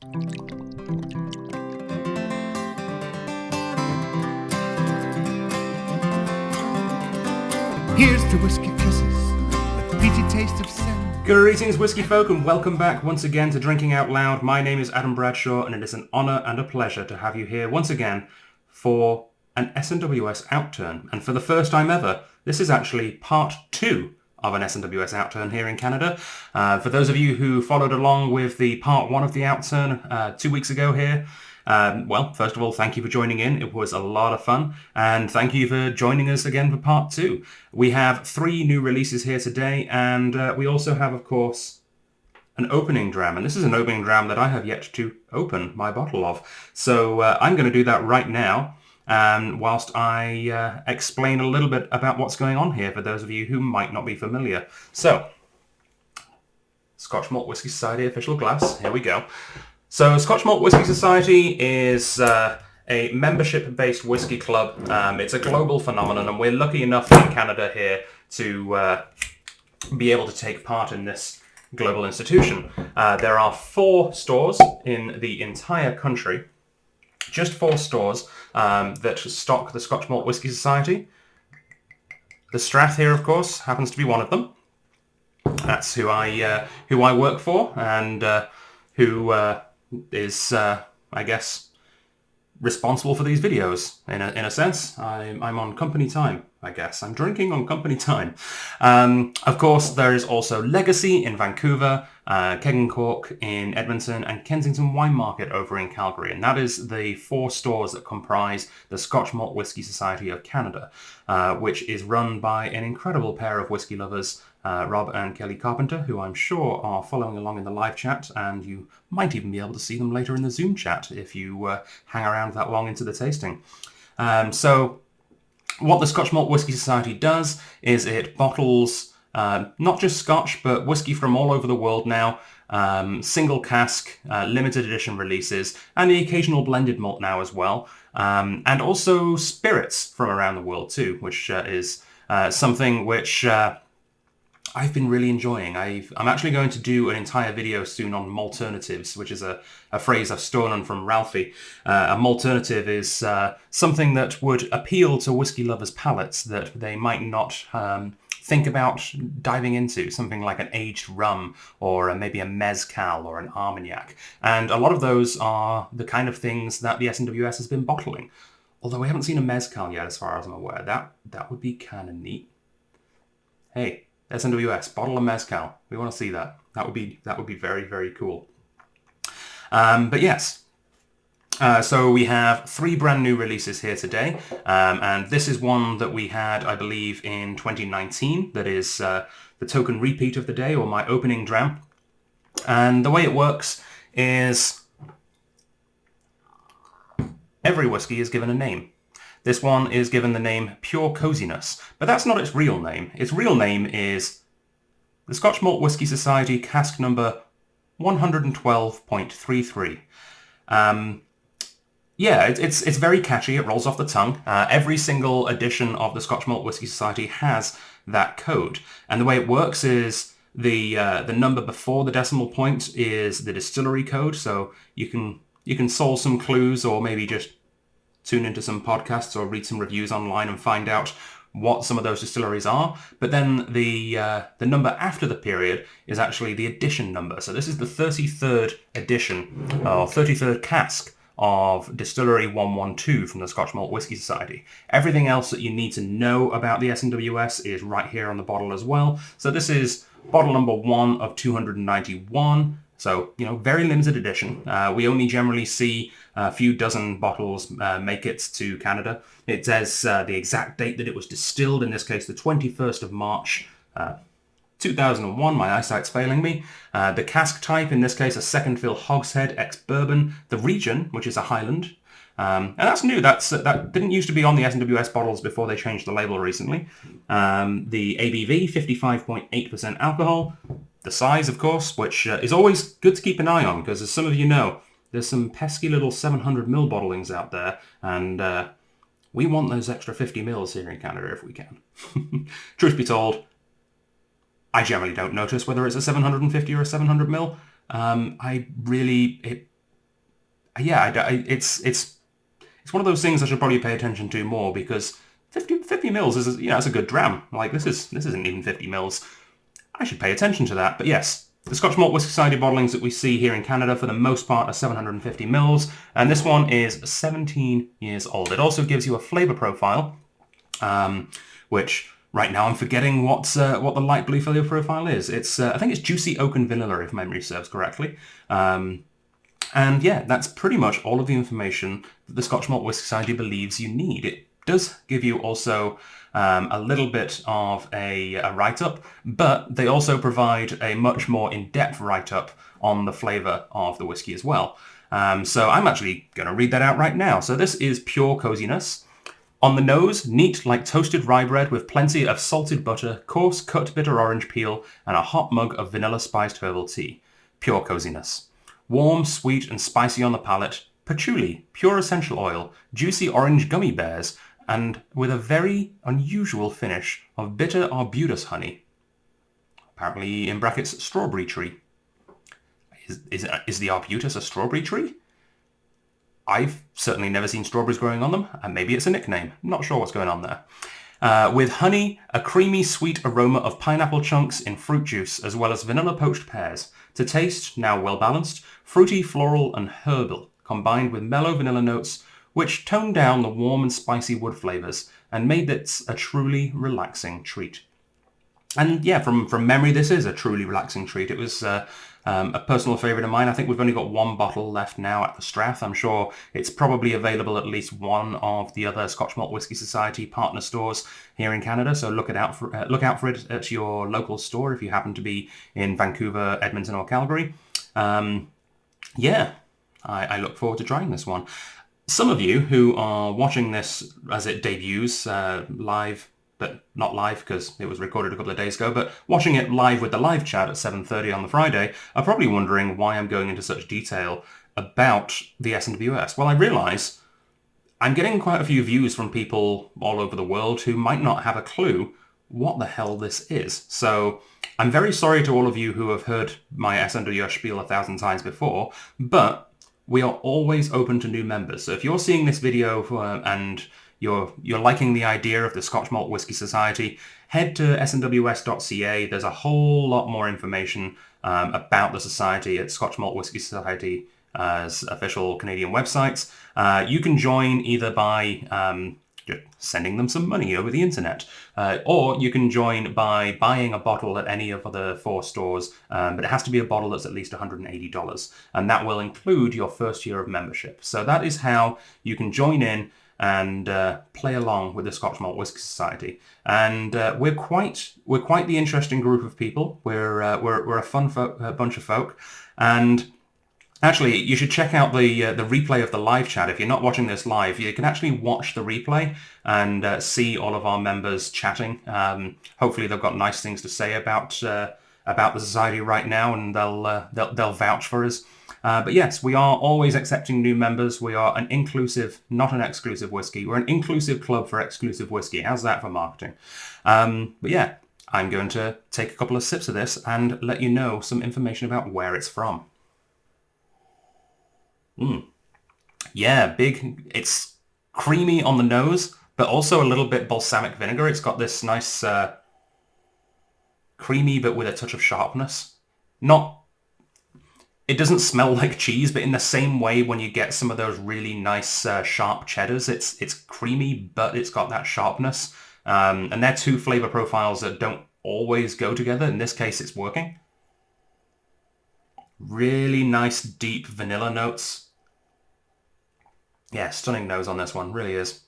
Here's to whiskey kisses with the peachy taste of sin. Greetings, whiskey folk, and welcome back once again to Drinking Out Loud. My name is Adam Bradshaw, and it is an honour and a pleasure to have you here once again for an SMWS OutTurn. And for the first time ever, this is actually part 2 of an SMWS OutTurn here in Canada. For those of you who followed along with the part 1 of the OutTurn 2 weeks ago here, well, first of all, thank you for joining in. It was a lot of fun. And thank you for joining us again for part 2. We have 3 new releases here today. And we also have, of course, an opening dram. And this is an opening dram that I have yet to open my bottle of. So I'm going to do that right now. Whilst I explain a little bit about what's going on here for those of you who might not be familiar. So, Scotch Malt Whisky Society official glass. Here we go. So Scotch Malt Whisky Society is a membership-based whisky club. It's a global phenomenon, and we're lucky enough in Canada here to be able to take part in this global institution. There are 4 stores in the entire country, just 4 stores that stock the Scotch Malt Whisky Society. The Strath here, of course, happens to be one of them. That's who I work for, and who is, I guess, responsible for these videos, in a sense. I'm on company time, I guess. I'm drinking on company time. Of course, there is also Legacy in Vancouver, Keg and Cork in Edmonton, and Kensington Wine Market over in Calgary. And that is the 4 stores that comprise the Scotch Malt Whisky Society of Canada, which is run by an incredible pair of whisky lovers, Rob and Kelly Carpenter, who I'm sure are following along in the live chat, and you might even be able to see them later in the Zoom chat if you hang around that long into the tasting. So what the Scotch Malt Whisky Society does is it bottles not just Scotch, but whisky from all over the world now, single cask, limited edition releases, and the occasional blended malt now as well, and also spirits from around the world too, which is something which I've been really enjoying. I'm actually going to do an entire video soon on malternatives, which is a phrase I've stolen from Ralphie. A malternative is something that would appeal to whiskey lovers' palates that they might not think about diving into, something like an aged rum or maybe a mezcal or an armagnac. And a lot of those are the kind of things that the SMWS has been bottling. Although we haven't seen a mezcal yet, as far as I'm aware. That would be kind of neat. Hey, SMWS, bottle of mezcal. We want to see that. That would be very, very cool. But yes. So we have 3 brand new releases here today, and this is one that we had, I believe, in 2019. That is the token repeat of the day, or my opening dram. And the way it works is every whiskey is given a name. This one is given the name Pure Coziness, but that's not its real name. Its real name is the Scotch Malt Whisky Society cask number 112.33. Yeah, it's very catchy. It rolls off the tongue. Every single edition of the Scotch Malt Whisky Society has that code, and the way it works is the number before the decimal point is the distillery code. So you can solve some clues, or maybe just tune into some podcasts or read some reviews online and find out what some of those distilleries are. But then the number after the period is actually the edition number. So this is the 33rd edition, or 33rd cask of Distillery 112 from the Scotch Malt Whisky Society. Everything else that you need to know about the SMWS is right here on the bottle as well. So this is bottle number 1 of 291. So, very limited edition. We only generally see a few dozen bottles make it to Canada. It says the exact date that it was distilled, in this case the 21st of March 2001. My eyesight's failing me. The cask type, in this case a second fill hogshead ex-bourbon. The region, which is a Highland. And that's new. That didn't used to be on the SMWS bottles before they changed the label recently. The ABV, 55.8% alcohol. The size, of course, which is always good to keep an eye on, because as some of you know, there's some pesky little 700ml bottlings out there, and we want those extra 50 mils here in Canada if we can. Truth be told, I generally don't notice whether it's a 750 or a 700ml. yeah, it's one of those things I should probably pay attention to more, because 50 mils is, that's a good dram. Like, this isn't even 50 mils. I should pay attention to that. But yes, the Scotch Malt Whisky Society bottlings that we see here in Canada for the most part are 750 mils, and this one is 17 years old. It also gives you a flavour profile, which right now I'm forgetting what the light blue flavour profile is. It's I think it's juicy oak and vanilla, if memory serves correctly. And yeah, that's pretty much all of the information that the Scotch Malt Whisky Society believes you need. It does give you also a little bit of a write-up, but they also provide a much more in-depth write-up on the flavour of the whiskey as well. So I'm actually going to read that out right now. So this is Pure Coziness. On the nose, neat like toasted rye bread with plenty of salted butter, coarse cut bitter orange peel, and a hot mug of vanilla spiced herbal tea. Pure Coziness. Warm, sweet, and spicy on the palate, patchouli, pure essential oil, juicy orange gummy bears, and with a very unusual finish of bitter arbutus honey. Apparently, in brackets, strawberry tree. Is the arbutus a strawberry tree? I've certainly never seen strawberries growing on them, and maybe it's a nickname. Not sure what's going on there. With honey, a creamy sweet aroma of pineapple chunks in fruit juice, as well as vanilla poached pears. To taste, now well balanced, fruity, floral, and herbal, combined with mellow vanilla notes, which toned down the warm and spicy wood flavours and made it a truly relaxing treat. And yeah, from memory, this is a truly relaxing treat. It was a personal favourite of mine. I think we've only got one bottle left now at the Strath. I'm sure it's probably available at least one of the other Scotch Malt Whisky Society partner stores here in Canada. So look out for it at your local store if you happen to be in Vancouver, Edmonton, or Calgary. Yeah, I look forward to trying this one. Some of you who are watching this as it debuts live, but not live because it was recorded a couple of days ago, but watching it live with the live chat at 7:30 on the Friday are probably wondering why I'm going into such detail about the SMWS. Well, I realise I'm getting quite a few views from people all over the world who might not have a clue what the hell this is. So I'm very sorry to all of you who have heard my SMWS spiel 1,000 times before, but we are always open to new members. So if you're seeing this video and you're liking the idea of the Scotch Malt Whisky Society, head to smws.ca. There's a whole lot more information about the society at Scotch Malt Whisky Society's official Canadian websites. You can join either by just sending them some money over the internet, or you can join by buying a bottle at any of the 4 stores, but it has to be a bottle that's at least $180, and that will include your first year of membership. So that is how you can join in and play along with the Scotch Malt Whisky Society. And we're quite the interesting group of people. We're a fun bunch of folk. And actually, you should check out the replay of the live chat. If you're not watching this live, you can actually watch the replay and see all of our members chatting. Hopefully, they've got nice things to say about the society right now, and they'll vouch for us. But yes, we are always accepting new members. We are an inclusive, not an exclusive whiskey. We're an inclusive club for exclusive whiskey. How's that for marketing? But yeah, I'm going to take a couple of sips of this and let you know some information about where it's from. Yeah, big. It's creamy on the nose, but also a little bit balsamic vinegar. It's got this nice creamy, but with a touch of sharpness. It doesn't smell like cheese, but in the same way when you get some of those really nice sharp cheddars, it's creamy, but it's got that sharpness. And they're 2 flavor profiles that don't always go together. In this case, it's working. Really nice, deep vanilla notes. Yeah, stunning nose on this one. Really is.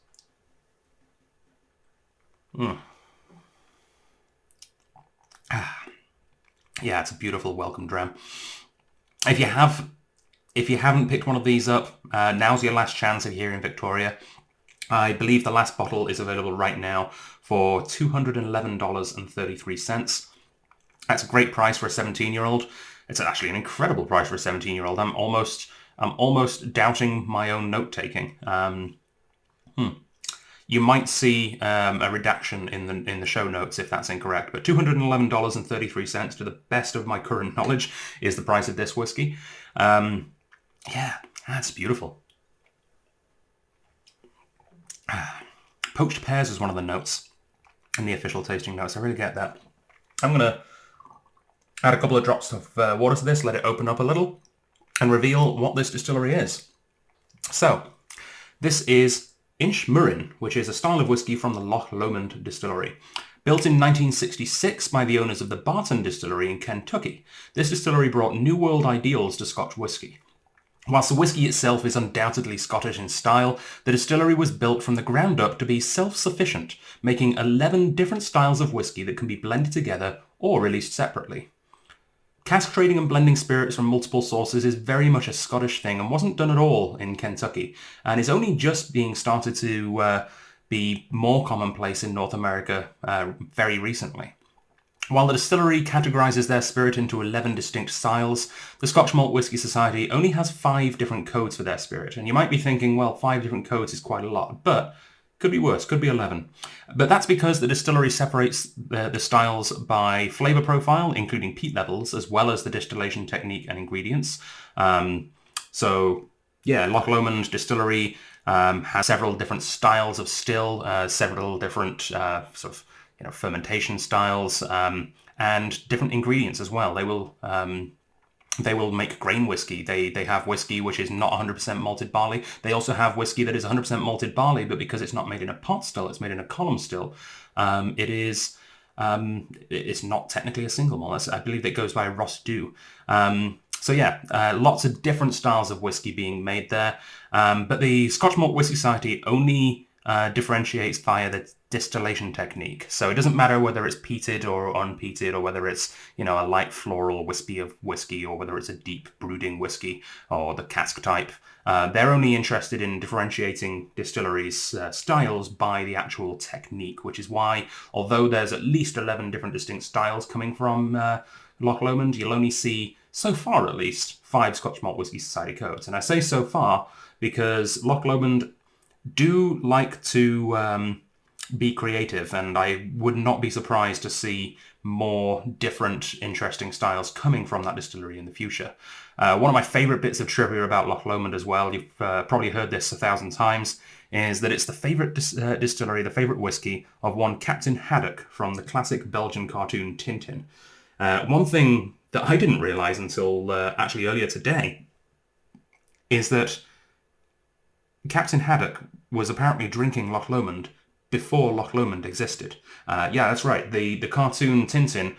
Yeah, it's a beautiful welcome dram. If you haven't picked one of these up, now's your last chance if you're here in Victoria. I believe the last bottle is available right now for $211.33. That's a great price for a 17-year-old. It's actually an incredible price for a 17-year-old. I'm almost doubting my own note-taking. You might see a redaction in the show notes if that's incorrect, but $211.33, to the best of my current knowledge, is the price of this whiskey. Yeah, That's beautiful. Poached pears is one of the notes in the official tasting notes. I really get that. I'm going to add a couple of drops of water to this, let it open up a little, and reveal what this distillery is. So, this is Inch Murrin, which is a style of whiskey from the Loch Lomond distillery. Built in 1966 by the owners of the Barton Distillery in Kentucky, this distillery brought New World ideals to Scotch whiskey. Whilst the whiskey itself is undoubtedly Scottish in style, the distillery was built from the ground up to be self-sufficient, making 11 different styles of whiskey that can be blended together or released separately. Cask trading and blending spirits from multiple sources is very much a Scottish thing and wasn't done at all in Kentucky, and is only just being started to be more commonplace in North America very recently. While the distillery categorises their spirit into 11 distinct styles, the Scotch Malt Whisky Society only has 5 different codes for their spirit. And you might be thinking, well, 5 different codes is quite a lot, but could be worse, could be 11. But that's because the distillery separates the styles by flavour profile, including peat levels, as well as the distillation technique and ingredients. So, yeah, Loch Lomond Distillery has several different styles of still, several different fermentation styles, and different ingredients as well. They will make grain whiskey. They have whiskey which is not 100% malted barley. They also have whiskey that is 100% malted barley, but because it's not made in a pot still, it's made in a column still. It's not technically a single malt. I believe it goes by Ross Dew. So yeah, lots of different styles of whiskey being made there. But the Scotch Malt Whisky Society only differentiates via the distillation technique. So it doesn't matter whether it's peated or unpeated, or whether it's, a light floral whiskey, or whether it's a deep brooding whiskey, or the cask type. They're only interested in differentiating distilleries' styles by the actual technique, which is why, although there's at least 11 different distinct styles coming from Loch Lomond, you'll only see, so far at least, 5 Scotch Malt Whisky Society codes. And I say so far because Loch Lomond do like to be creative, and I would not be surprised to see more different, interesting styles coming from that distillery in the future. One of my favourite bits of trivia about Loch Lomond as well, you've probably heard this 1,000 times, is that it's the favourite distillery, the favourite whiskey of one Captain Haddock from the classic Belgian cartoon Tintin. One thing that I didn't realise until actually earlier today is that Captain Haddock was apparently drinking Loch Lomond before Loch Lomond existed. Yeah, that's right. The cartoon Tintin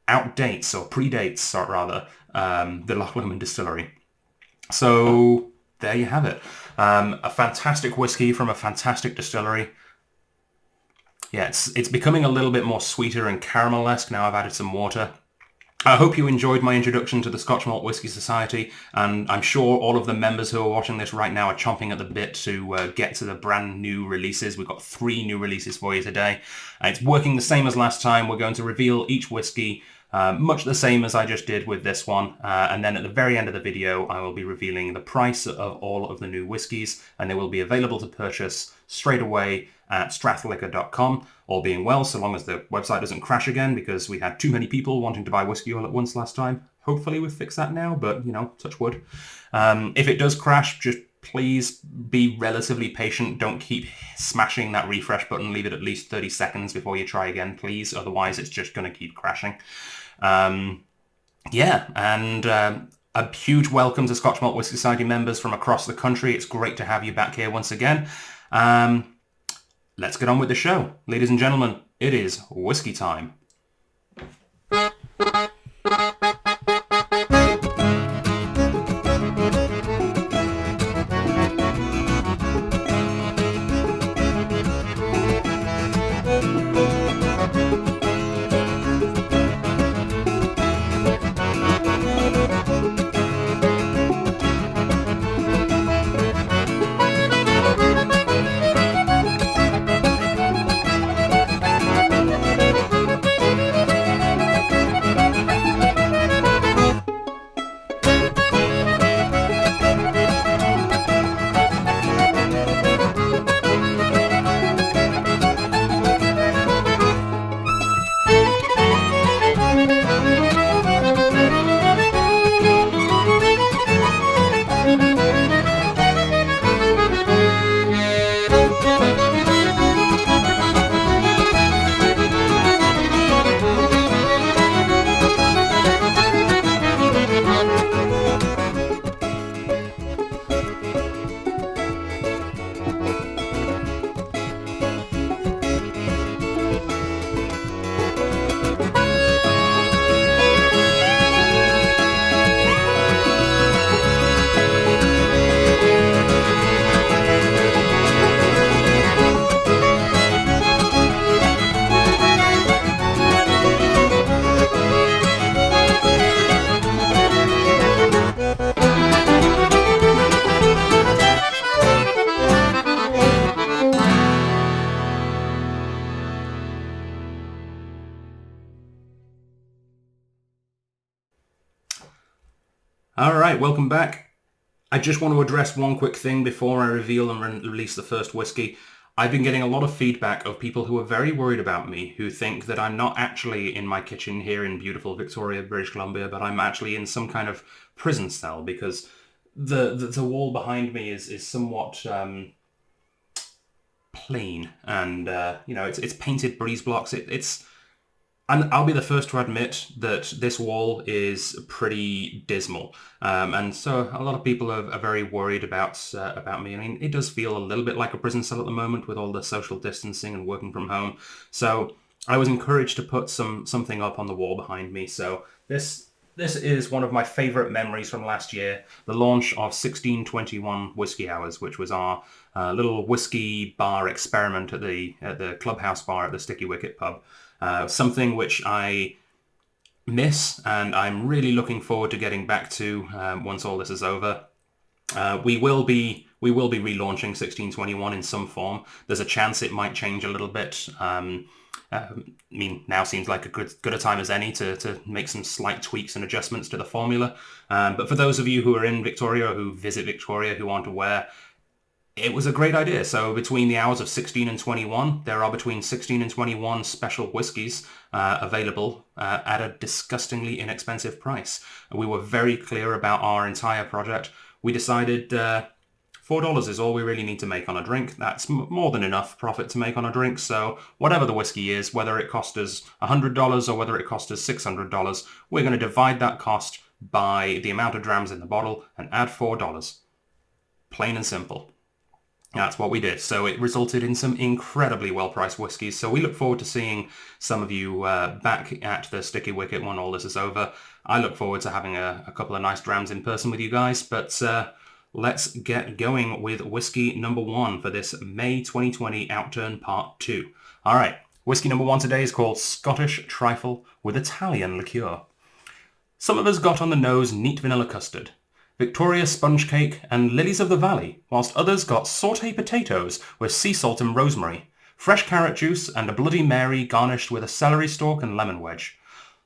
outdates, or predates, or rather, the Loch Lomond distillery. So there you have it. A fantastic whiskey from a fantastic distillery. Yeah, it's becoming a little bit more sweeter and caramel-esque now I've added some water. I hope you enjoyed my introduction to the Scotch Malt Whisky Society, and I'm sure all of the members who are watching this right now are chomping at the bit to get to the brand new releases. We've got 3 new releases for you today. It's working the same as last time. We're going to reveal each whiskey much the same as I just did with this one, and then at the very end of the video I will be revealing the price of all of the new whiskies, and they will be available to purchase straight away at strathliquor.com, all being well, so long as the website doesn't crash again, because we had too many people wanting to buy whiskey all at once last time. Hopefully we've fixed that now, but, touch wood. If it does crash, just please be relatively patient. Don't keep smashing that refresh button. Leave it at least 30 seconds before you try again, please. Otherwise, it's just going to keep crashing. A huge welcome to Scotch Malt Whisky Society members from across the country. It's great to have you back here once again. Let's get on with the show. Ladies and gentlemen, it is whiskey time. All right, welcome back. I just want to address one quick thing before I reveal and release the first whiskey. I've been getting a lot of feedback of people who are very worried about me, who think that I'm not actually in my kitchen here in beautiful Victoria, British Columbia, but I'm actually in some kind of prison cell because the wall behind me is somewhat plain, and it's painted breeze blocks. And I'll be the first to admit that this wall is pretty dismal, and so a lot of people are very worried about me. I mean, it does feel a little bit like a prison cell at the moment with all the social distancing and working from home. So I was encouraged to put something up on the wall behind me. So this is one of my favourite memories from last year, the launch of 1621 Whiskey Hours, which was our little whiskey bar experiment at the clubhouse bar at the Sticky Wicket pub. Something which I miss, and I'm really looking forward to getting back to once all this is over. We will be relaunching 1621 in some form. There's a chance it might change a little bit. I mean, now seems like a good a time as any to make some slight tweaks and adjustments to the formula. But for those of you who are in Victoria or who visit Victoria who aren't aware, it was a great idea. So between the hours of 16 and 21, there are between 16 and 21 special whiskies available at a disgustingly inexpensive price. We were very clear about our entire project. We decided $4 is all we really need to make on a drink. That's more than enough profit to make on a drink. So whatever the whiskey is, whether it cost us $100 or whether it cost us $600, we're going to divide that cost by the amount of drams in the bottle and add $4. Plain and simple. That's what we did. So it resulted in some incredibly well-priced whiskies. So we look forward to seeing some of you back at the Sticky Wicket when all this is over. I look forward to having a couple of nice drams in person with you guys. But let's get going with whiskey number 1 for this May 2020 OutTurn Part 2. All right. Whiskey number 1 today is called Scottish Trifle with Italian liqueur. Some of us got on the nose neat vanilla custard, Victoria sponge cake and lilies of the valley, whilst others got sauté potatoes with sea salt and rosemary, fresh carrot juice and a Bloody Mary garnished with a celery stalk and lemon wedge.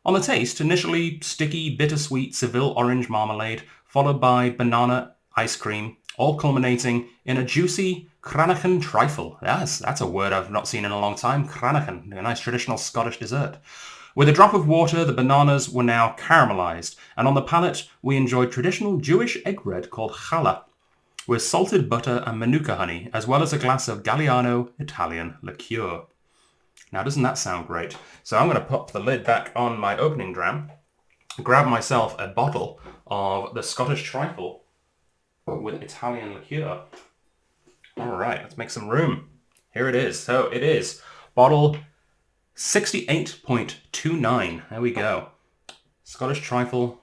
On the taste, initially sticky, bittersweet Seville orange marmalade, followed by banana ice cream, all culminating in a juicy Cranachan trifle. Yes, that's a word I've not seen in a long time. Cranachan, a nice traditional Scottish dessert. With a drop of water, the bananas were now caramelized, and on the palate, we enjoyed traditional Jewish egg bread called challah, with salted butter and manuka honey, as well as a glass of Galliano Italian liqueur. Now, doesn't that sound great? So I'm going to pop the lid back on my opening dram, grab myself a bottle of the Scottish Trifle with Italian liqueur. All right, let's make some room. Here it is. So it is bottle 68.29. There we go. Scottish Trifle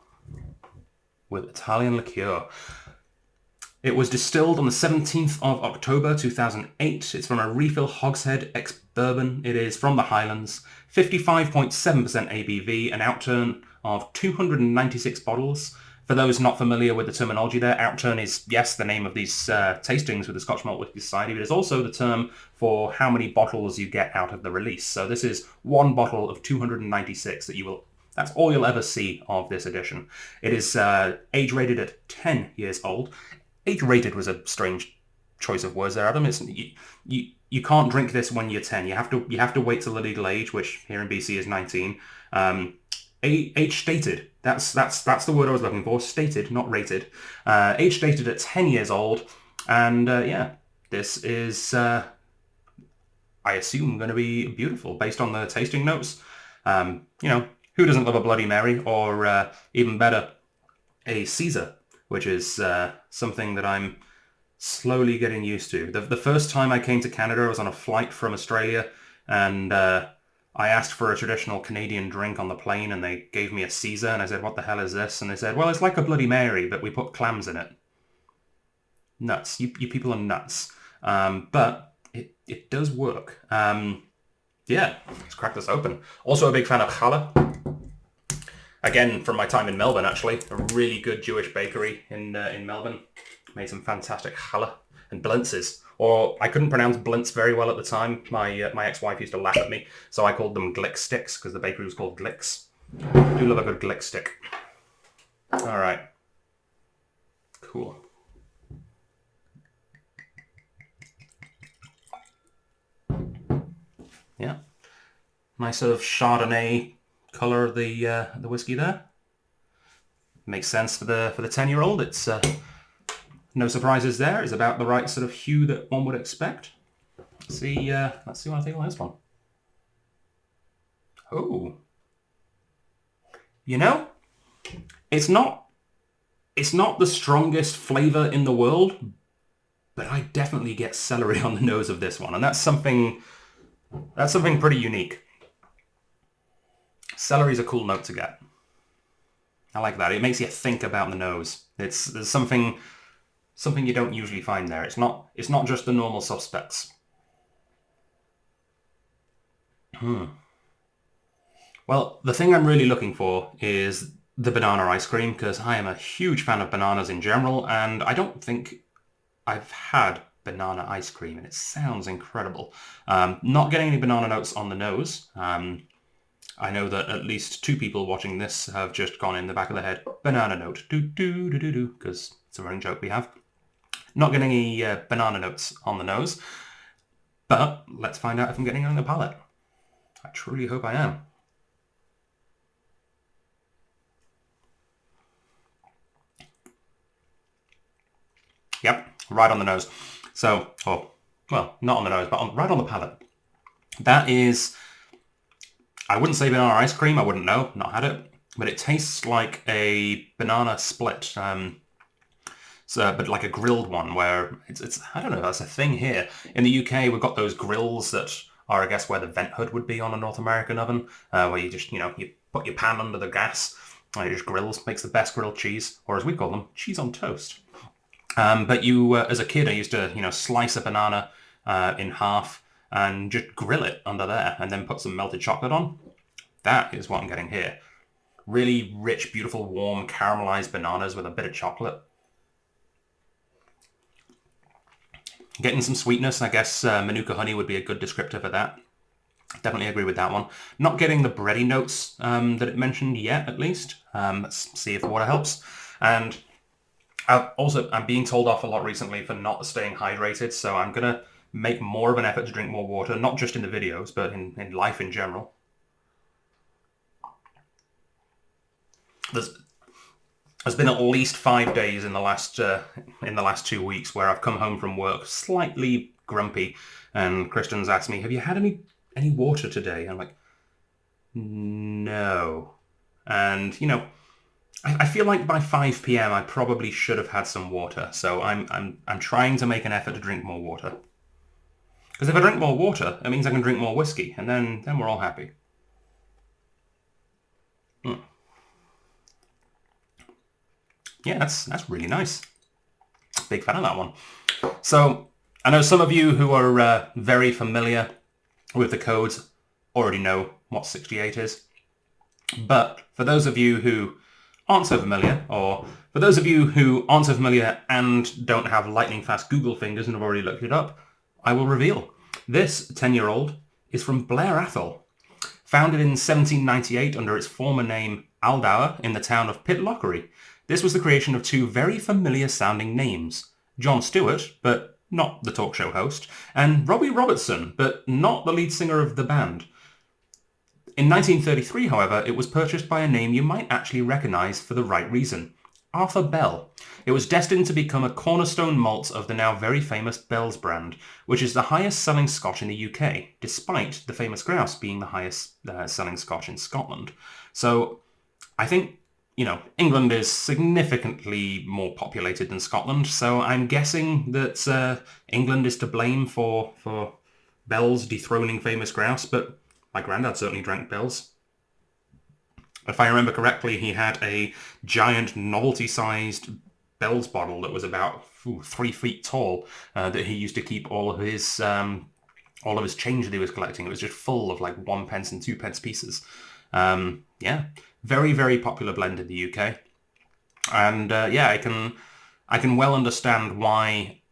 with Italian liqueur. It was distilled on the 17th of October 2008. It's from a refill hogshead ex-bourbon. It is from the Highlands. 55.7% ABV, an outturn of 296 bottles. For those not familiar with the terminology there, outturn is, yes, the name of these tastings with the Scotch Malt Whisky Society, but it's also the term for how many bottles you get out of the release. So this is one bottle of 296 that's all you'll ever see of this edition. It is age rated at 10 years old. Age rated was a strange choice of words there, Adam. You can't drink this when you're 10. You have to wait till the legal age, which here in BC is 19. Age stated. That's the word I was looking for. Stated, not rated. Age stated at 10 years old, and this is I assume going to be beautiful based on the tasting notes. Who doesn't love a Bloody Mary, or even better, a Caesar, which is something that I'm slowly getting used to. The first time I came to Canada, I was on a flight from Australia, and I asked for a traditional Canadian drink on the plane, and they gave me a Caesar, and I said, what the hell is this? And they said, well, it's like a Bloody Mary, but we put clams in it. Nuts. You people are nuts. But it does work. Let's crack this open. Also a big fan of challah. Again, from my time in Melbourne, actually. A really good Jewish bakery in Melbourne. Made some fantastic challah and blintzes. Or I couldn't pronounce blintz very well at the time. My ex-wife used to laugh at me, so I called them glick sticks because the bakery was called Glicks. I do love a good glick stick. All right. Cool. Yeah. Nice sort of Chardonnay colour of the whiskey there. Makes sense for the 10-year-old. It's no surprises there. It's about the right sort of hue that one would expect. Let's see what I think on this one. Oh. You know, it's not the strongest flavour in the world, but I definitely get celery on the nose of this one, and that's something pretty unique. Celery's a cool note to get. I like that. It makes you think about the nose. There's something you don't usually find there. It's not just the normal suspects. Well, the thing I'm really looking for is the banana ice cream, because I am a huge fan of bananas in general, and I don't think I've had banana ice cream, and it sounds incredible. Not getting any banana notes on the nose. I know that at least 2 people watching this have just gone in the back of the head, banana note, do, because it's a running joke we have. Not getting any banana notes on the nose, but let's find out if I'm getting it on the palate. I truly hope I am. Yep, right on the nose. So, well, not on the nose, but right on the palate. That is, I wouldn't say banana ice cream, I wouldn't know, not had it, but it tastes like a banana split, but like a grilled one where it's I don't know, that's a thing here. In the UK, we've got those grills that are, I guess, where the vent hood would be on a North American oven, where you just, you put your pan under the gas, and it just grills, makes the best grilled cheese, or as we call them, cheese on toast. But you, as a kid, I used to, slice a banana in half and just grill it under there and then put some melted chocolate on. That is what I'm getting here. Really rich, beautiful, warm, caramelized bananas with a bit of chocolate. Getting some sweetness, I guess Manuka honey would be a good descriptor for that. Definitely agree with that one. Not getting the bready notes that it mentioned yet, at least. Let's see if water helps. And I'm being told off a lot recently for not staying hydrated, so I'm going to make more of an effort to drink more water, not just in the videos, but in life in general. There's been at least 5 days in the last 2 weeks where I've come home from work slightly grumpy, and Kristen's asked me, "Have you had any water today?" I'm like, "No." And I feel like by 5 p.m. I probably should have had some water, so I'm trying to make an effort to drink more water. Because if I drink more water, it means I can drink more whiskey, and then we're all happy. Yeah, that's really nice. Big fan of that one. So I know some of you who are very familiar with the codes already know what 68 is. But for those of you who aren't so familiar, or for those of you who aren't so familiar and don't have lightning fast Google fingers and have already looked it up, I will reveal. This 10-year-old is from Blair Athol. Founded in 1798 under its former name Aldauer in the town of Pitlochry. This was the creation of 2 very familiar sounding names. Jon Stewart, but not the talk show host, and Robbie Robertson, but not the lead singer of the band. In 1933, however, it was purchased by a name you might actually recognise for the right reason. Arthur Bell. It was destined to become a cornerstone malt of the now very famous Bell's brand, which is the highest selling Scotch in the UK, despite the famous grouse being the highest selling Scotch in Scotland. So I think, England is significantly more populated than Scotland, so I'm guessing that England is to blame for Bell's dethroning famous grouse, but my granddad certainly drank Bell's. If I remember correctly, he had a giant novelty-sized Bell's bottle that was about 3 feet tall that he used to keep all of his change that he was collecting. It was just full of like 1 pence and 2 pence pieces. Yeah, very, very popular blend in the UK. And I can well understand why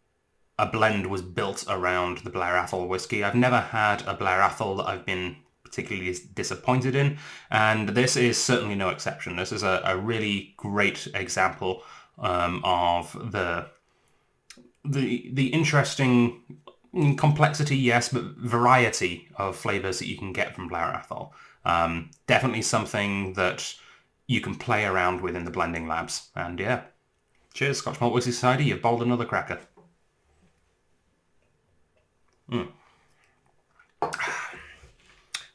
a blend was built around the Blair Athol whiskey. I've never had a Blair Athol that I've been particularly disappointed in, and this is certainly no exception. This is a really great example of the interesting complexity, yes, but variety of flavors that you can get from Blair Athol. Definitely something that you can play around with in the blending labs. And yeah, cheers, Scotch Malt Whiskey Society. You've bowled another cracker.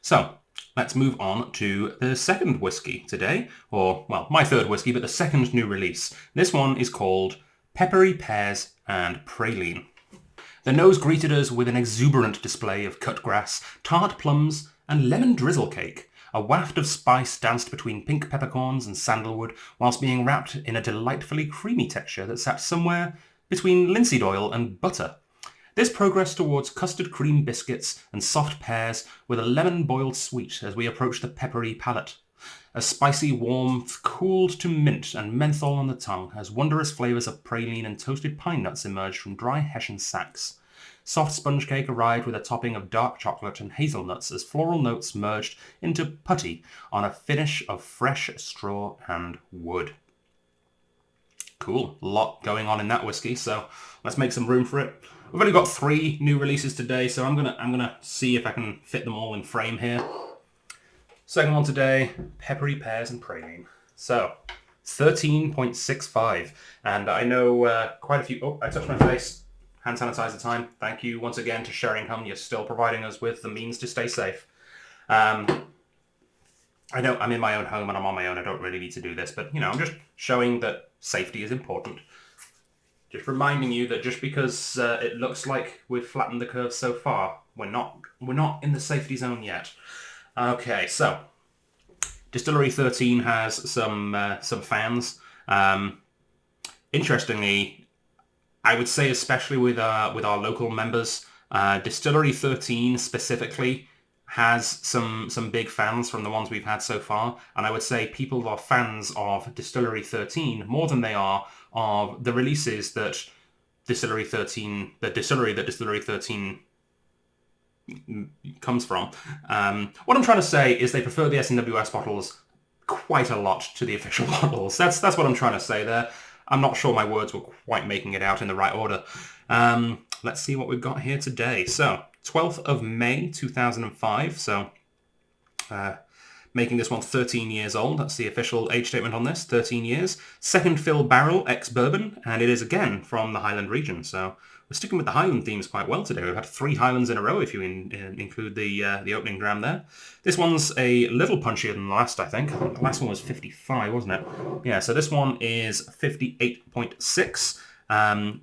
So let's move on to the second whiskey today, or, well, my third whiskey, but the second new release. This one is called Peppery Pears and Praline. The nose greeted us with an exuberant display of cut grass, tart plums, and lemon drizzle cake. A waft of spice danced between pink peppercorns and sandalwood, whilst being wrapped in a delightfully creamy texture that sat somewhere between linseed oil and butter. This progressed towards custard cream biscuits and soft pears with a lemon-boiled sweet as we approached the peppery palate. A spicy warmth cooled to mint and menthol on the tongue as wondrous flavours of praline and toasted pine nuts emerged from dry Hessian sacks. Soft sponge cake arrived with a topping of dark chocolate and hazelnuts as floral notes merged into putty on a finish of fresh straw and wood. Cool, a lot going on in that whiskey, so let's make some room for it. We've only got 3 new releases today, so I'm gonna see if I can fit them all in frame here. Second one today, Peppery Pears and Praline. So, 13.65, and I know quite a few... Oh, I touched my face. Hand sanitizer time. Thank you once again to Sheringham. You're still providing us with the means to stay safe. I know I'm in my own home and I'm on my own. I don't really need to do this, but, you know, I'm just showing that safety is important. Just reminding you that just because it looks like we've flattened the curve so far, we're not in the safety zone yet. Okay, so Distillery 13 has some fans. Interestingly, I would say especially with our local members, Distillery 13 specifically has some big fans from the ones we've had so far, and I would say people are fans of Distillery 13 more than they are of the releases that Distillery 13 comes from. What I'm trying to say is they prefer the SMWS bottles quite a lot to the official bottles. That's what I'm trying to say there. I'm not sure my words were quite making it out in the right order. Let's see what we've got here today. So, 12th of May 2005. So, making this one 13 years old. That's the official age statement on this, 13 years. Second fill barrel, ex-bourbon, and it is again from the Highland region. So we're sticking with the Highland themes quite well today. We've had 3 Highlands in a row if you include the opening dram there. This one's a little punchier than the last, I think. The last one was 55, wasn't it? Yeah, so this one is 58.6.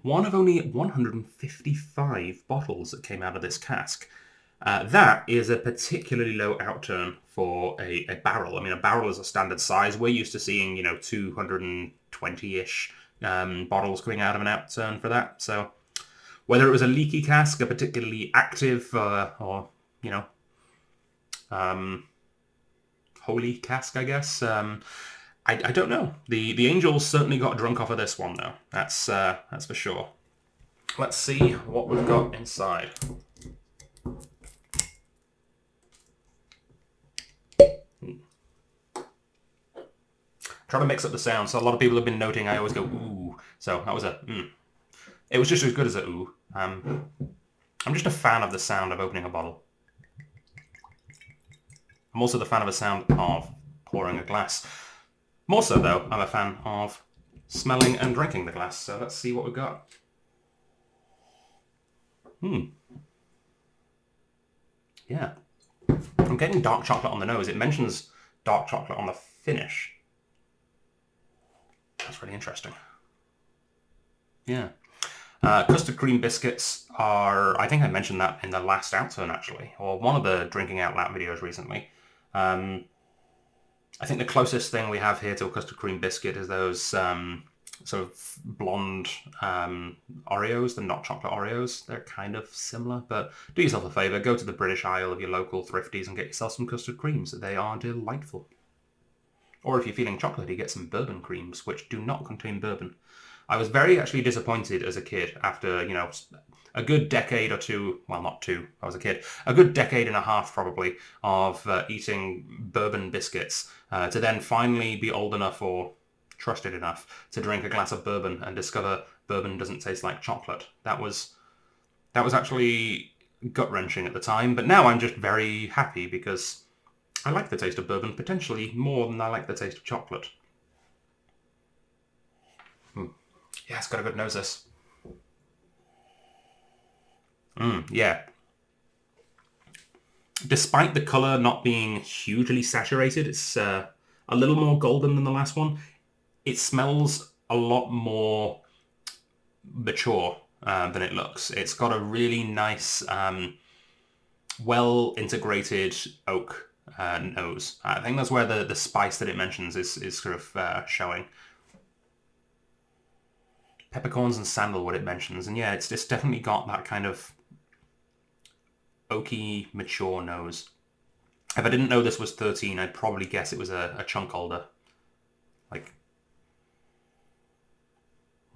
One of only 155 bottles that came out of this cask. That is a particularly low outturn for a barrel. I mean, a barrel is a standard size. We're used to seeing, 220-ish bottles coming out of an outturn for that. So whether it was a leaky cask, a particularly active, or, holy cask, I guess. I don't know. The Angels certainly got drunk off of this one, though. That's for sure. Let's see what we've got inside. Trying to mix up the sound. So a lot of people have been noting I always go ooh. So that was a It was just as good as a ooh. I'm just a fan of the sound of opening a bottle. I'm also the fan of the sound of pouring a glass. More so, though, I'm a fan of smelling and drinking the glass. So let's see what we've got. Yeah. I'm getting dark chocolate on the nose. It mentions dark chocolate on the finish. That's really interesting. Yeah. Custard cream biscuits are... I think I mentioned that in the last outturn, actually. Or one of the Drinking Out Loud videos recently. I think the closest thing we have here to a custard cream biscuit is those sort of blonde Oreos, the not chocolate Oreos. They're kind of similar, but do yourself a favour. Go to the British aisle of your local thrifties and get yourself some custard creams. They are delightful. Or if you're feeling chocolatey, get some bourbon creams, which do not contain bourbon. I was very actually disappointed as a kid after, a good decade or two, well, not two, I was a kid, a good decade and a half probably of eating bourbon biscuits to then finally be old enough or trusted enough to drink a glass of bourbon and discover bourbon doesn't taste like chocolate. That was actually gut-wrenching at the time, but now I'm just very happy because I like the taste of bourbon potentially more than I like the taste of chocolate. Yeah, it's got a good nose, this. Yeah. Despite the colour not being hugely saturated, it's a little more golden than the last one. It smells a lot more mature than it looks. It's got a really nice, well-integrated oak nose. I think that's where the spice that it mentions is sort of showing. Peppercorns and sandalwood it mentions, and yeah, it's definitely got that kind of oaky, mature nose. If I didn't know this was 13, I'd probably guess it was a chunk older. Like,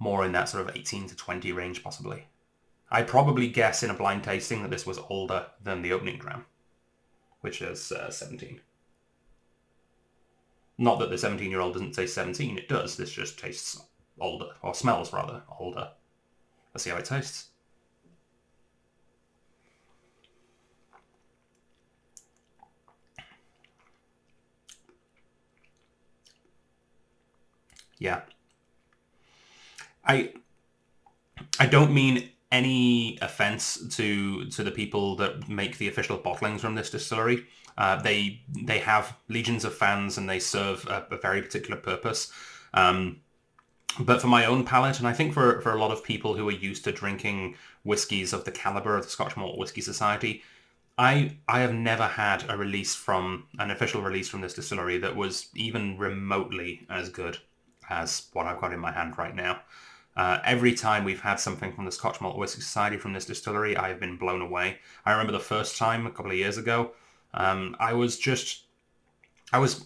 more in that sort of 18 to 20 range, possibly. I'd probably guess in a blind tasting that this was older than the opening dram, which is 17. Not that the 17-year-old doesn't taste 17, it does. This just tastes older, or smells rather older. Let's see how it tastes. Yeah. I don't mean any offense to the people that make the official bottlings from this distillery. They have legions of fans and they serve a very particular purpose. But for my own palate, and I think for a lot of people who are used to drinking whiskies of the caliber of the Scotch Malt Whisky Society, I have never had an official release from this distillery that was even remotely as good as what I've got in my hand right now. Every time we've had something from the Scotch Malt Whisky Society from this distillery, I've been blown away. I remember the first time a couple of years ago, I was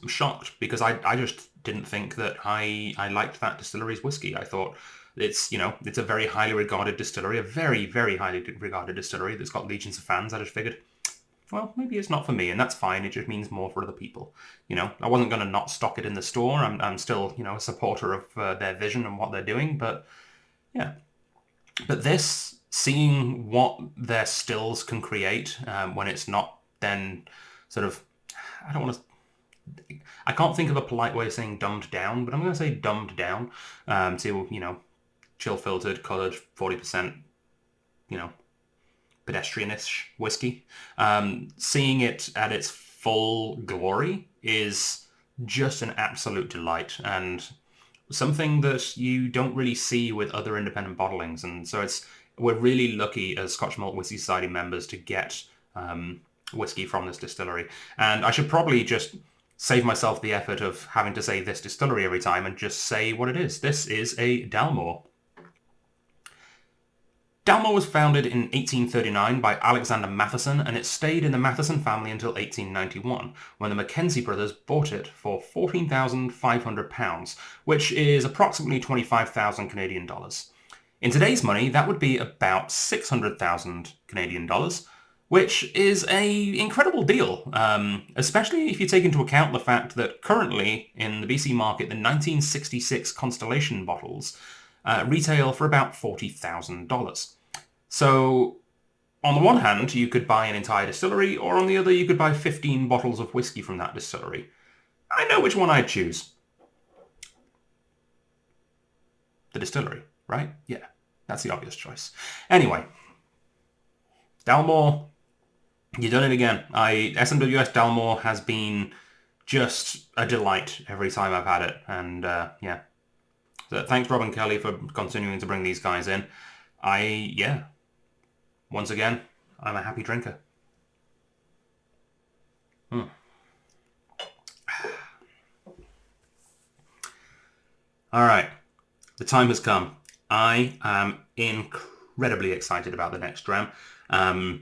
shocked because I just didn't think that I liked that distillery's whiskey. I thought it's a very highly regarded distillery, a very, very highly regarded distillery that's got legions of fans. I just figured, well, maybe it's not for me, and that's fine. It just means more for other people. I wasn't going to not stock it in the store. I'm still, a supporter of their vision and what they're doing, but yeah. But this, seeing what their stills can create when it's not then sort of, I can't think of a polite way of saying dumbed down, but I'm going to say dumbed down to, chill filtered, coloured, 40%, pedestrianish whiskey. Seeing it at its full glory is just an absolute delight and something that you don't really see with other independent bottlings. And so we're really lucky as Scotch Malt Whisky Society members to get whiskey from this distillery. And I should probably just save myself the effort of having to say this distillery every time and just say what it is. This is a Dalmore. Dalmore was founded in 1839 by Alexander Matheson, and it stayed in the Matheson family until 1891, when the Mackenzie brothers bought it for £14,500, which is approximately 25,000 Canadian dollars. In today's money, that would be about 600,000 Canadian dollars, which is an incredible deal, especially if you take into account the fact that currently in the BC market, the 1966 Constellation bottles retail for about $40,000. So, on the one hand, you could buy an entire distillery, or on the other, you could buy 15 bottles of whiskey from that distillery. I know which one I'd choose. The distillery, right? Yeah, that's the obvious choice. Anyway, Dalmore, you've done it again. SMWS Dalmore has been just a delight every time I've had it, and yeah. So thanks, Rob and Kelly, for continuing to bring these guys in. Once again, I'm a happy drinker. All right, the time has come. I am incredibly excited about the next dram. I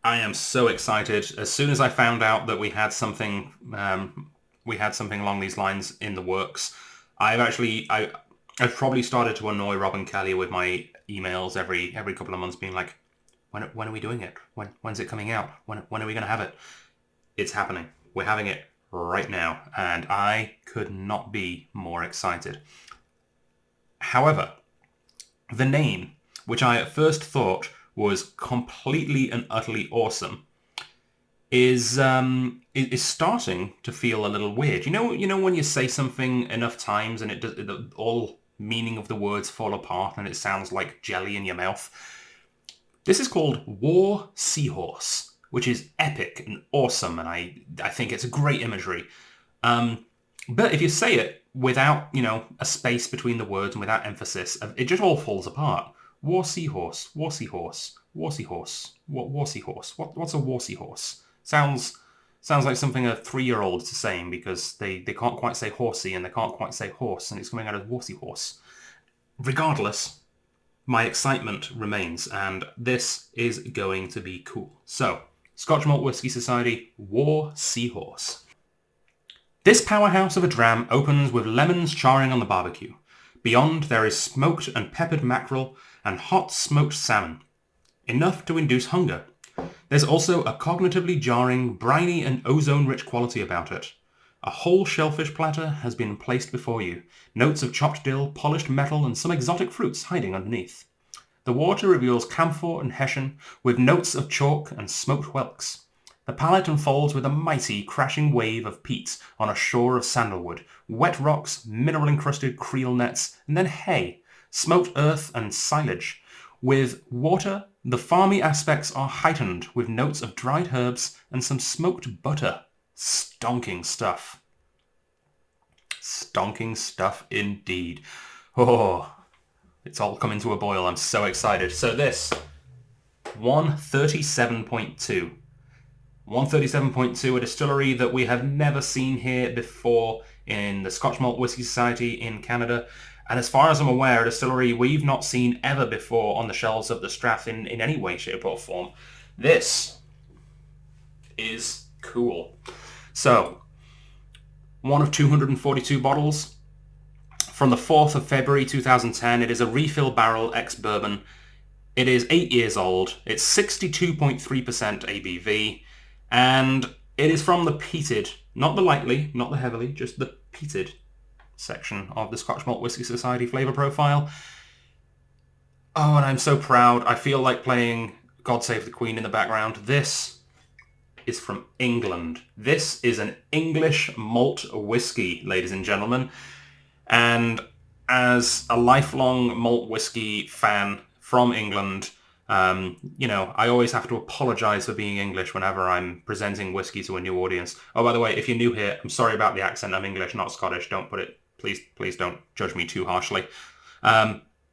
am so excited. As soon as I found out that we had something along these lines in the works, I've probably started to annoy Rob and Kelly with my emails every couple of months, being like, when are we doing it? When's it coming out? When are we going to have it? It's happening. We're having it right now, and I could not be more excited. However, the name, which I at first thought was completely and utterly awesome, is starting to feel a little weird. You know when you say something enough times and all meaning of the words fall apart and it sounds like jelly in your mouth. This is called War Seahorse, which is epic and awesome, and I think it's a great imagery. But if you say it without, a space between the words and without emphasis, it just all falls apart. War Seahorse, War Seahorse, War Seahorse, War Seahorse. What's a War Seahorse? Sounds like something a 3-year-old is saying because they can't quite say horsey and they can't quite say horse, and it's coming out as War Seahorse. Regardless, my excitement remains, and this is going to be cool. So, Scotch Malt Whisky Society, War Seahorse. This powerhouse of a dram opens with lemons charring on the barbecue. Beyond, there is smoked and peppered mackerel and hot smoked salmon. Enough to induce hunger. There's also a cognitively jarring, briny and ozone-rich quality about it. A whole shellfish platter has been placed before you. Notes of chopped dill, polished metal and some exotic fruits hiding underneath. The water reveals camphor and hessian, with notes of chalk and smoked whelks. The palate unfolds with a mighty, crashing wave of peat on a shore of sandalwood, wet rocks, mineral-encrusted creel nets, and then hay, smoked earth and silage. With water, the farmy aspects are heightened with notes of dried herbs and some smoked butter. Stonking stuff. Stonking stuff indeed. Oh, it's all coming to a boil. I'm so excited. So this, 137.2. 137.2, a distillery that we have never seen here before in the Scotch Malt Whisky Society in Canada. And as far as I'm aware, a distillery we've not seen ever before on the shelves of the Strath in any way, shape or form. This is cool. So, one of 242 bottles. From the 4th of February 2010, it is a refill barrel ex-bourbon. It is 8 years old. It's 62.3% ABV. And it is from the peated, not the lightly, not the heavily, just the peated section of the Scotch Malt Whisky Society flavour profile. Oh, and I'm so proud. I feel like playing God Save the Queen in the background. This is from England. This is an English malt whiskey, ladies and gentlemen. And as a lifelong malt whiskey fan from England, I always have to apologise for being English whenever I'm presenting whiskey to a new audience. Oh, by the way, if you're new here, I'm sorry about the accent. I'm English, not Scottish. Don't put it. Please don't judge me too harshly.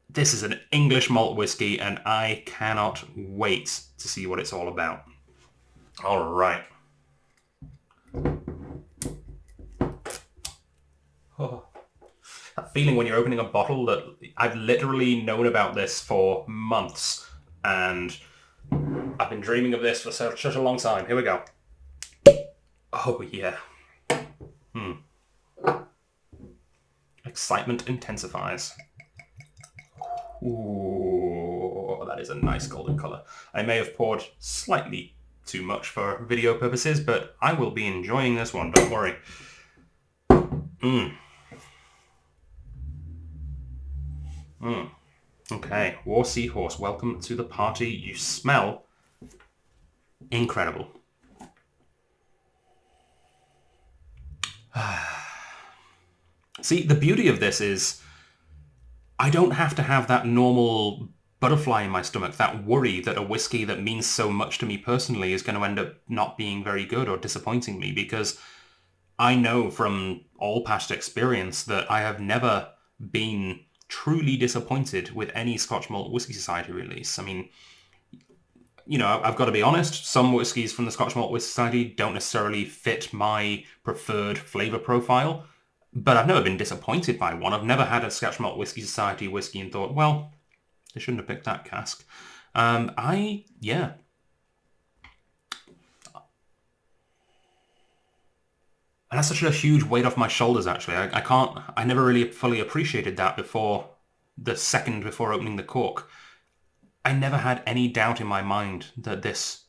This is an English malt whiskey, and I cannot wait to see what it's all about. All right. Oh. That feeling when you're opening a bottle that I've literally known about this for months, and I've been dreaming of this for such a long time. Here we go. Oh, yeah. Excitement intensifies. Ooh, that is a nice golden colour. I may have poured slightly too much for video purposes, but I will be enjoying this one, don't worry. Okay, War Seahorse, welcome to the party. You smell incredible. See, the beauty of this is I don't have to have that normal butterfly in my stomach, that worry that a whiskey that means so much to me personally is going to end up not being very good or disappointing me, because I know from all past experience that I have never been truly disappointed with any Scotch Malt Whisky Society release. I mean, I've got to be honest, some whiskies from the Scotch Malt Whisky Society don't necessarily fit my preferred flavour profile, but I've never been disappointed by one. I've never had a Scotch Malt Whisky Society whiskey and thought, well, they shouldn't have picked that cask. And that's such a huge weight off my shoulders, actually. I never really fully appreciated that before opening the cork. I never had any doubt in my mind that this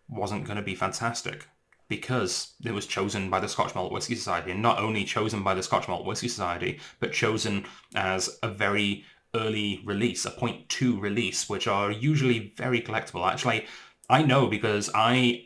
wasn't going to be fantastic. because it was chosen by the Scotch Malt Whisky Society, and not only chosen by the Scotch Malt Whisky Society, but chosen as a very early release, a 0.2 release, which are usually very collectible. Actually, I know because I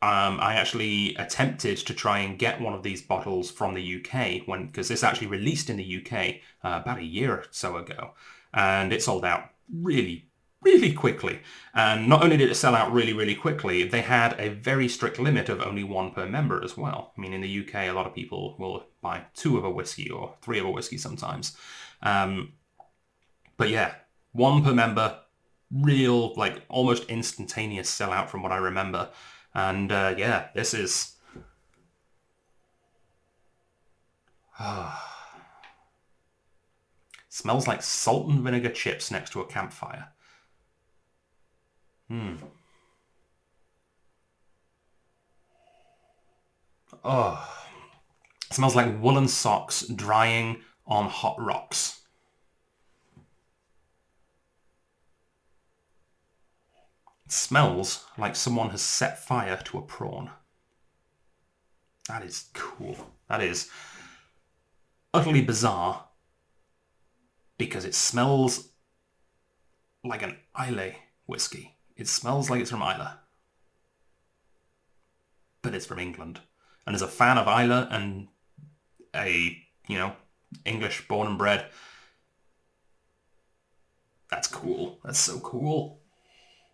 actually attempted to try and get one of these bottles from the UK because this actually released in the UK about a year or so ago, and it sold out really, really quickly. And not only did it sell out really, really quickly, they had a very strict limit of only one per member as well. I mean, in the UK, a lot of people will buy 2 of a whiskey or 3 of a whiskey sometimes. But yeah, 1 per member, real, like, almost instantaneous sellout from what I remember. And yeah, this is... smells like salt and vinegar chips next to a campfire. Oh, it smells like woolen socks drying on hot rocks. It smells like someone has set fire to a prawn. That is cool. That is utterly bizarre because it smells like an Islay whiskey. It smells like it's from Islay. But it's from England. And as a fan of Islay and a, English born and bred, that's cool. That's so cool.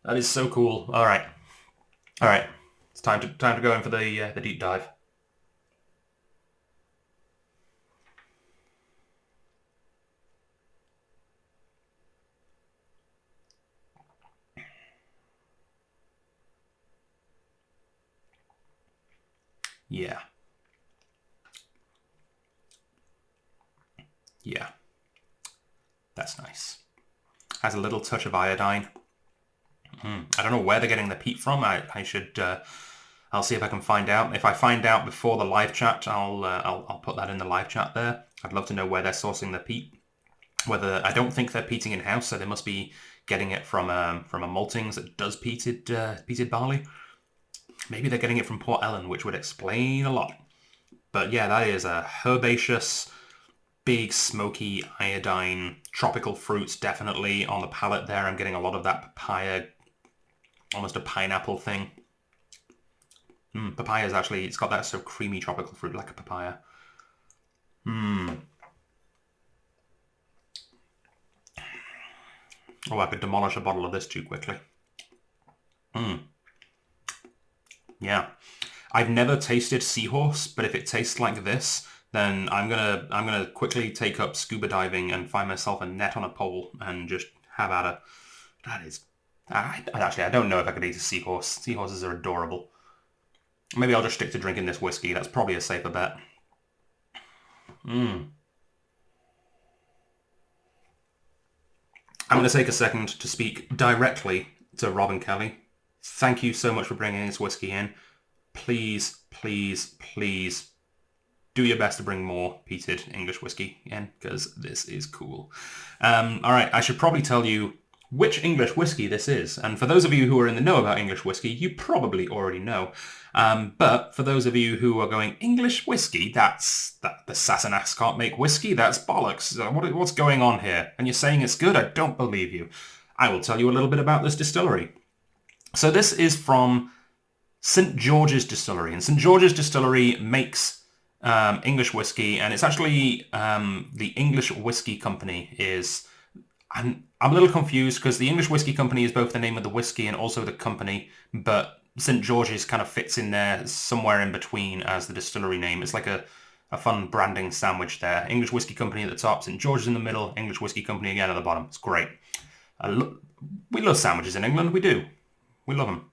That is so cool. All right. It's time to go in for the deep dive. Yeah. Yeah. That's nice. Has a little touch of iodine. I don't know where they're getting the peat from. I should... I'll see if I can find out. If I find out before the live chat, I'll put that in the live chat there. I'd love to know where they're sourcing the peat. Whether... I don't think they're peating in-house, so they must be getting it from a maltings that does peated barley. Maybe they're getting it from Port Ellen, which would explain a lot. But yeah, that is a herbaceous, big, smoky, iodine, tropical fruits definitely on the palate there. I'm getting a lot of that papaya, almost a pineapple thing. Papaya is actually, it's got that so creamy tropical fruit like a papaya. Oh, I could demolish a bottle of this too quickly. Yeah. I've never tasted seahorse, but if it tastes like this, then I'm gonna quickly take up scuba diving and find myself a net on a pole and just have at it. That is... I don't know if I could eat a seahorse. Seahorses are adorable. Maybe I'll just stick to drinking this whiskey. That's probably a safer bet. I'm going to take a second to speak directly to Rob and Kelly. Thank you so much for bringing this whiskey in. Please, please, please do your best to bring more peated English whiskey in, because this is cool. All right, I should probably tell you which English whiskey this is. And for those of you who are in the know about English whiskey, you probably already know. But for those of you who are going, English whiskey, the Sassenachs can't make whiskey, that's bollocks. What's going on here? And you're saying it's good? I don't believe you. I will tell you a little bit about this distillery. So this is from St. George's Distillery. And St. George's Distillery makes English whiskey, and it's actually the English Whiskey Company is... I'm a little confused because the English Whiskey Company is both the name of the whiskey and also the company, but St. George's kind of fits in there somewhere in between as the distillery name. It's like a fun branding sandwich there. English Whiskey Company at the top, St. George's in the middle, English Whiskey Company again at the bottom. It's great. We love sandwiches in England. We do. We love them.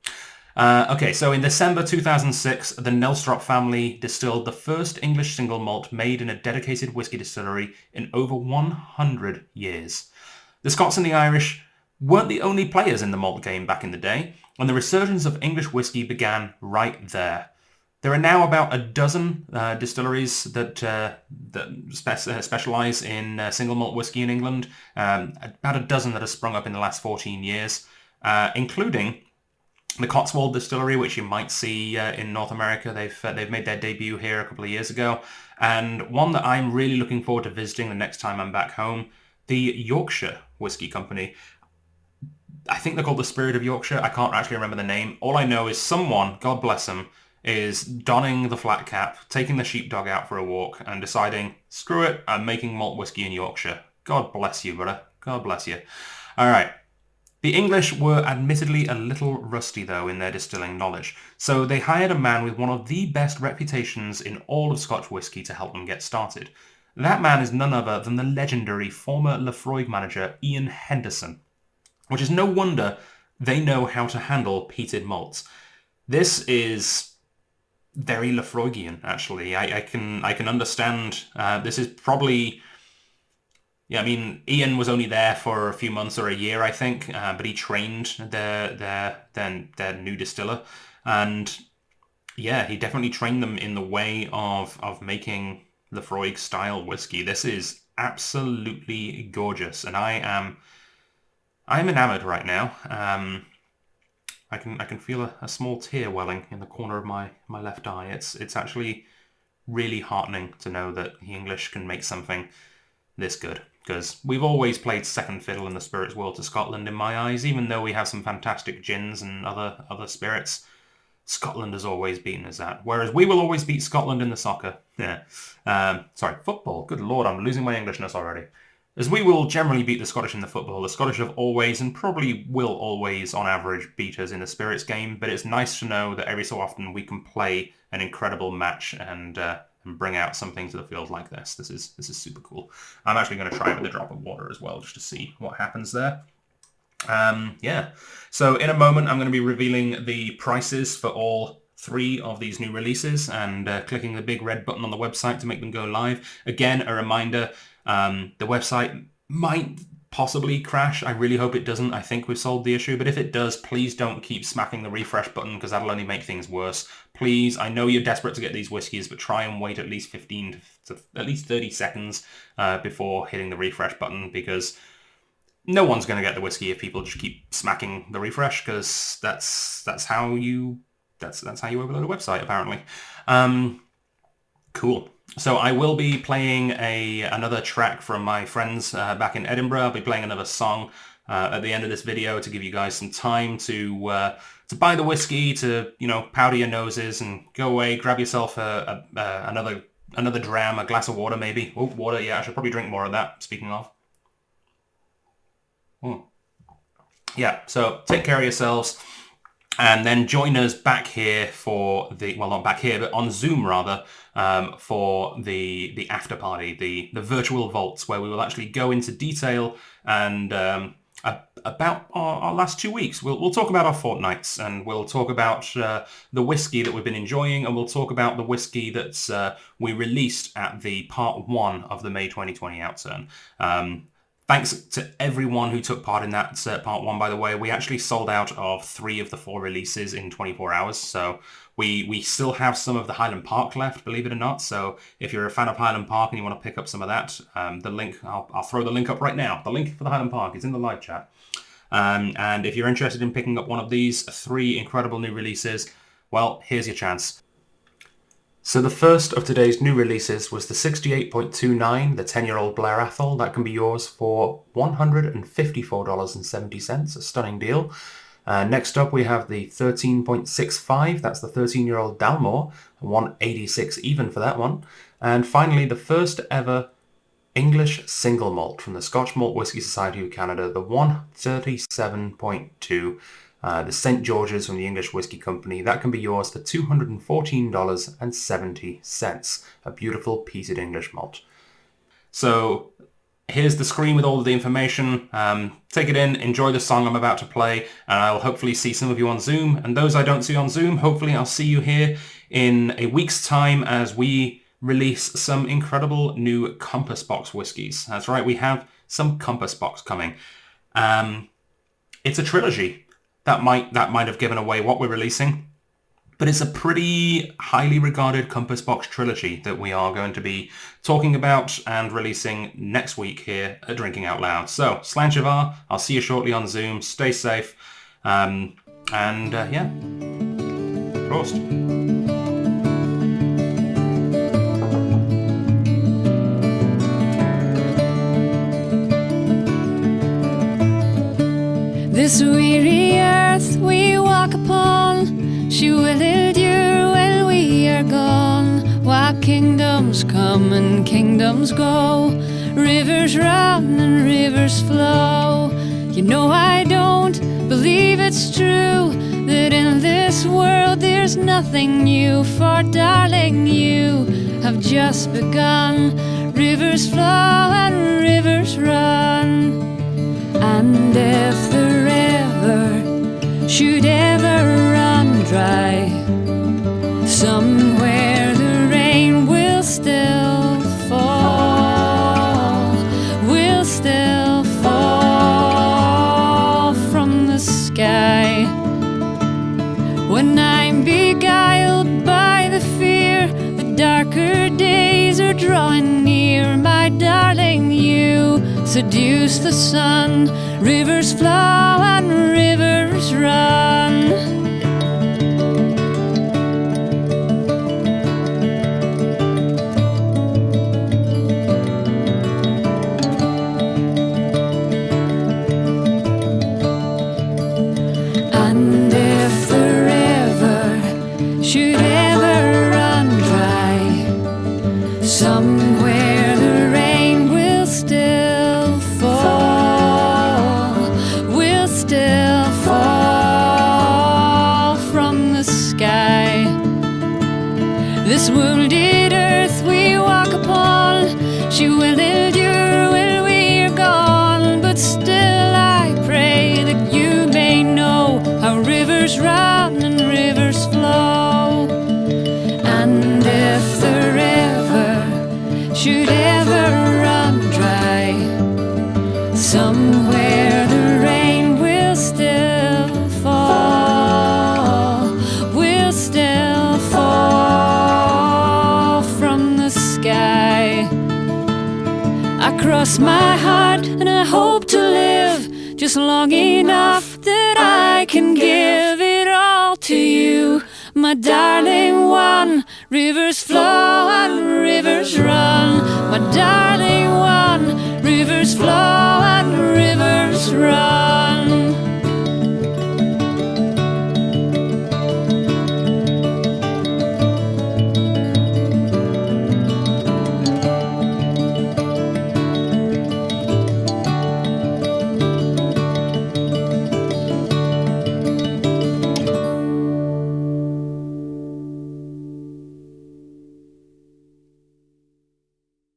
Okay, so in December 2006, the Nelstrop family distilled the first English single malt made in a dedicated whiskey distillery in over 100 years. The Scots and the Irish weren't the only players in the malt game back in the day, and the resurgence of English whiskey began right there. There are now about a dozen distilleries that specialise in single malt whiskey in England, about a dozen that have sprung up in the last 14 years, including the Cotswold Distillery, which you might see in North America. They've made their debut here a couple of years ago. And one that I'm really looking forward to visiting the next time I'm back home, the Yorkshire Whiskey Company. I think they're called the Spirit of Yorkshire. I can't actually remember the name. All I know is someone, God bless him, is donning the flat cap, taking the sheepdog out for a walk, and deciding, screw it, I'm making malt whiskey in Yorkshire. God bless you, brother. God bless you. All right. The English were admittedly a little rusty, though, in their distilling knowledge, so they hired a man with one of the best reputations in all of Scotch whisky to help them get started. That man is none other than the legendary former Lefroy manager Ian Henderson, which is no wonder they know how to handle peated malts. This is very Lefroygian, actually. I can understand. This is probably... Yeah, I mean, Ian was only there for a few months or a year, I think, but he trained their new distiller, and yeah, he definitely trained them in the way of making Lefroy style whiskey. This is absolutely gorgeous, and I'm enamored right now. I can feel a small tear welling in the corner of my left eye. It's actually really heartening to know that the English can make something this good. Because we've always played second fiddle in the spirits world to Scotland in my eyes, even though we have some fantastic gins and other spirits. Scotland has always beaten us at. Whereas we will always beat Scotland in the soccer. Yeah. Sorry, football. Good lord, I'm losing my Englishness already. As we will generally beat the Scottish in the football, the Scottish have always and probably will always, on average, beat us in the spirits game. But it's nice to know that every so often we can play an incredible match and bring out something to the field like this. This is super cool. I'm actually going to try it with a drop of water as well, just to see what happens there. Yeah. So in a moment, I'm going to be revealing the prices for all 3 of these new releases and clicking the big red button on the website to make them go live. Again, a reminder, the website might possibly crash. I really hope it doesn't. I think we've solved the issue, but if it does, please don't keep smacking the refresh button because that'll only make things worse. Please, I know you're desperate to get these whiskies, but try and wait at least 15 to at least 30 seconds before hitting the refresh button, because no one's going to get the whiskey if people just keep smacking the refresh, because that's how you overload a website, apparently. Cool. So I will be playing another track from my friends back in Edinburgh. I'll be playing another song at the end of this video to give you guys some time to buy the whiskey, to powder your noses and go away, grab yourself another dram, a glass of water maybe. Oh, water! Yeah, I should probably drink more of that. Speaking of. Yeah. So take care of yourselves. And then join us back here for not back here, but on Zoom rather, for the after party, the virtual vaults, where we will actually go into detail and about our last 2 weeks. We'll talk about our fortnights, and we'll talk about the whiskey that we've been enjoying, and we'll talk about the whiskey that we released at the part 1 of the May 2020 OutTurn. Thanks to everyone who took part in that part 1, by the way. We actually sold out of 3 of the 4 releases in 24 hours, so we still have some of the Highland Park left, believe it or not. So if you're a fan of Highland Park and you want to pick up some of that, the link, I'll throw the link up right now. The link for the Highland Park is in the live chat. And if you're interested in picking up one of these 3 incredible new releases, well, here's your chance. So the first of today's new releases was the 68.29, the 10-year-old Blair Athol. That can be yours for $154.70, a stunning deal. Next up we have the 13.65, that's the 13-year-old Dalmore, $186 even for that one. And finally, the first ever English single malt from the Scotch Malt Whisky Society of Canada, the 137.2. The St. George's from the English Whisky Company. That can be yours for $214.70. A beautiful peated English malt. So here's the screen with all of the information. Take it in, enjoy the song I'm about to play, and I'll hopefully see some of you on Zoom. And those I don't see on Zoom, hopefully I'll see you here in a week's time as we release some incredible new Compass Box whiskies. That's right, we have some Compass Box coming. It's a trilogy. That might have given away what we're releasing, but it's a pretty highly regarded Compass Box trilogy that we are going to be talking about and releasing next week here at Drinking Out Loud. So, Slanchavar, I'll see you shortly on Zoom. Stay safe. And yeah, Prost. This weary earth we walk upon, she will endure when we are gone. While kingdoms come and kingdoms go, rivers run and rivers flow. You know I don't believe it's true that in this world there's nothing new. For darling, you have just begun. Rivers flow and rivers run. And if the river should ever run dry, somewhere the rain will still fall, will still fall from the sky. When I'm beguiled by the fear, the darker days are drawing near, my darling, you seduce the sun. Rivers flow and rivers run. And if the river should ever run dry, somewhere the rain will still fall, will still fall from the sky. This wounded earth we walk upon, she will endure when we are gone. But still I pray that you may know how rivers run and rivers flow. And if the river should ever run dry, somewhere the rain will still fall, will still fall from the sky. I cross my heart and I hope to live just long enough that I can give it all to you, my darling one. Rivers flow and rivers run, my darling one. Rivers flow